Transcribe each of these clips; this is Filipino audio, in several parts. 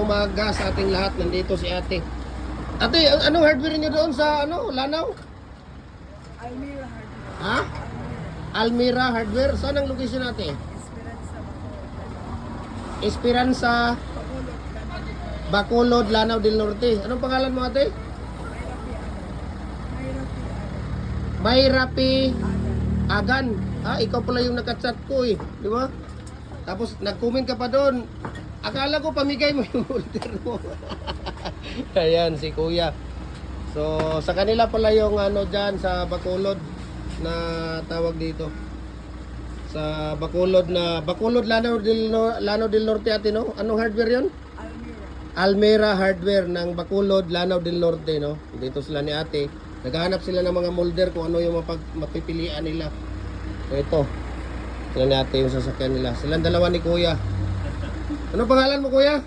umaga sa ating lahat. Nandito si ate. Ate, anong hardware niyo doon sa Lanao? Almira Hardware. Ha? Almira Hardware. Saan ang location natin? Esperanza, Bacolod, Lanao del Norte. Anong pangalan mo ate? Mayrapi Agan. Ikaw pala yung nakachat ko eh. Di ba? Tapos nag-comment ka pa doon. Akala ko pamigay mo yung order mo. Ayan, si kuya. So, sa kanila pala yung dyan sa Bacolod na tawag dito. Sa Bacolod Lanao del Norte ate, no? Anong hardware yun? Almira Hardware ng Bacolod, Lanao del Norte, no? Dito sila ni ate. Naghahanap sila ng mga molder kung ano yung mapipilian nila. So, ito. Sila ni ate yung sasakyan nila. Silang dalawa ni kuya. Ano pangalan mo kuya?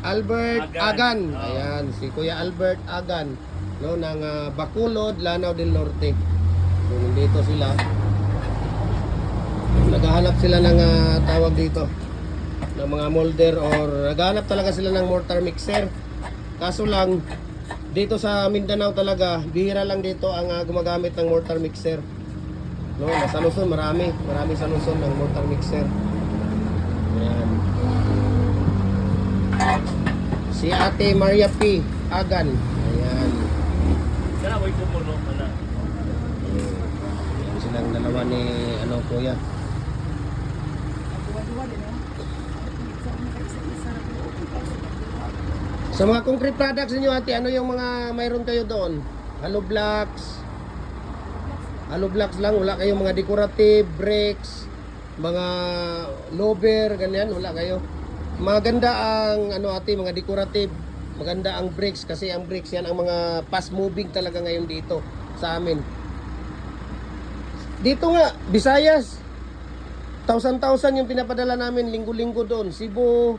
Albert Agan. Ayan, si Kuya Albert Agan, no, ng Bacolod, Lanao del Norte. So, nandito sila. Naghahanap sila ng tawag dito ng mga molder or naghahanap talaga sila ng mortar mixer. Kaso lang dito sa Mindanao talaga bihira lang dito ang gumagamit ng mortar mixer, no? Sa Luzon marami sa Luzon ng mortar mixer. Ayan. Si Ate Maria P. Agan. Ayan. Ayan silang dalawa ni kuya. Sa mga concrete products niyo ate, ano yung mga mayroon kayo doon? Hollow blocks lang, wala kayong mga decorative bricks, mga lober, ganyan, wala kayo. Maganda ang ate, mga decorative, maganda ang bricks kasi ang bricks yan ang mga fast moving talaga ngayon dito sa amin. Dito nga, Visayas, 1,000 yung pinapadala namin linggo-linggo doon. Cebu,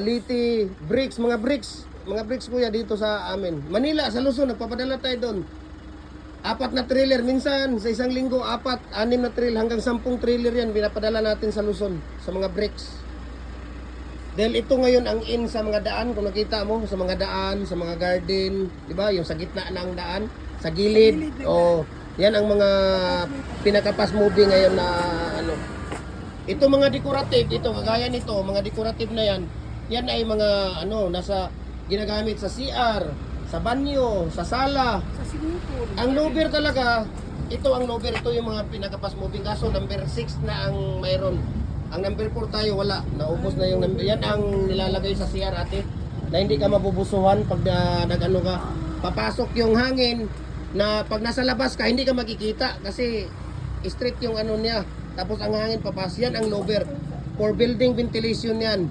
Liti, bricks, mga bricks kuya dito sa amin. Manila, sa Luzon, nagpapadala tayo doon. 4 na trailer, minsan sa isang linggo, 4, 6 na trailer, hanggang 10 trailer yan, pinapadala natin sa Luzon, sa mga bricks. Dahil ito ngayon ang in sa mga daan, kung nakita mo, sa mga daan, sa mga garden, di ba? Yung sa gitna ng daan, sa gilid, yan ang mga pinaka-fast moving ngayon na Ito mga decorative, ito kagaya nito, mga decorative na yan ay mga nasa ginagamit sa CR, sa banyo, sa sala. Sa swimming pool. Ang lover talaga, ito yung mga pinaka-fast moving. Kaso number 6 na ang mayroon. Ang number 4 tayo wala, naubos na yung number. Yan ang nilalagay sa CR ate, na hindi ka mabubusuhan pag nag-ano ka. Papasok yung hangin na pag nasa labas ka, hindi ka makikita kasi straight yung niya. Tapos ang hangin papas, yan ang lower. For building ventilation yan.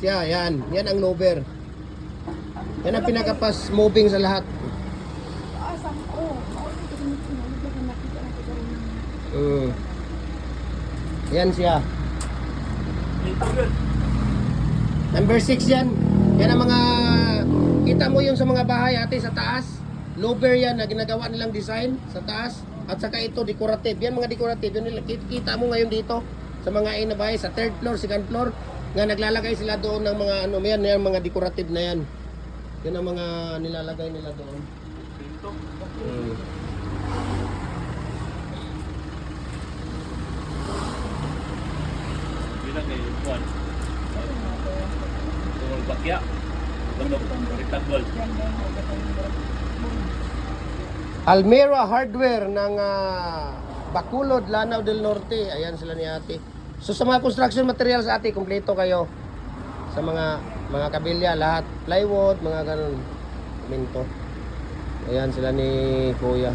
Yan ang lower. Yan ang pinaka-fast moving sa lahat. Yan siya. Number 6 yan. Yan ang mga, kita mo yung sa mga bahay ate sa taas. Lower yan na ginagawa nilang design sa taas. At saka ito, decorative. Yan mga decorative. Yun, kita mo ngayon dito sa mga na bahay, sa 3rd floor, 2nd floor, nga naglalagay sila doon ng mga yan mga decorative na yan. Yan ang mga nilalagay nila doon. Bilang kayo, Juan. Tungol bakya. Rectangle. Almira Hardware ng Bacolod, Lanao del Norte. Ayan sila ni ate. So sa mga construction materials ate, kumpleto kayo. Sa mga kabilya, lahat. Plywood, mga ganun. Minto. Ayan sila ni kuya.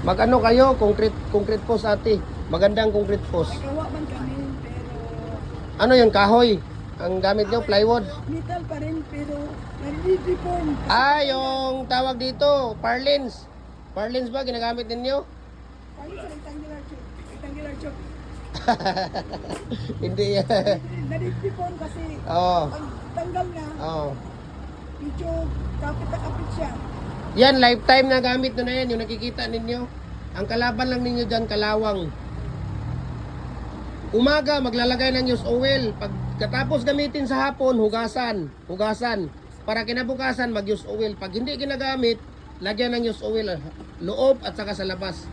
Mag-ano kayo? Concrete post ate. Magandang concrete post. Nagawa man kami, pero Ano yung kahoy? Ang gamit nyo, plywood? metal pa rin, pero nag-reform. Yung tawag dito, Parlins. Parlins ba ginagamit ninyo? Paano sa rectangular tube? Rectangular tube. Hindi. Nag-reform kasi Oo. pag tanggal na, Oo. medyo kapit na kapit siya. Yan, lifetime na gamit na yan, yung nakikita ninyo. Ang kalaban lang ninyo dyan, kalawang. Umaga, maglalagay ng used oil. Pagkatapos gamitin sa hapon, hugasan. Para kinabukasan, mag-used oil. Pag hindi ginagamit, lagyan ng used oil. Loob at saka sa labas.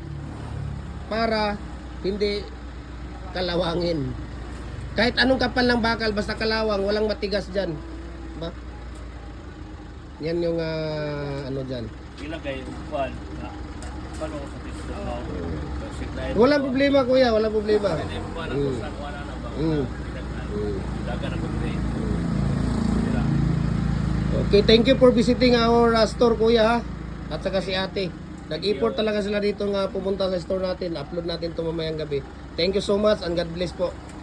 Para hindi kalawangin. Kahit anong kapal ng bakal, basta kalawang, walang matigas dyan. Ba? Yan yung ano dyan. Ilagay yung kwan na paano ko sa tito mo. Walang problema kuya, walang problema. Hindi mo ba kung saan wala na ba? Mm. Daga na pagpray. Okay, thank you for visiting our store kuya ha. At saka si ate. Nag-import talaga sila dito nga pumunta sa store natin. Upload natin ito mamayang gabi. Thank you so much and God bless po.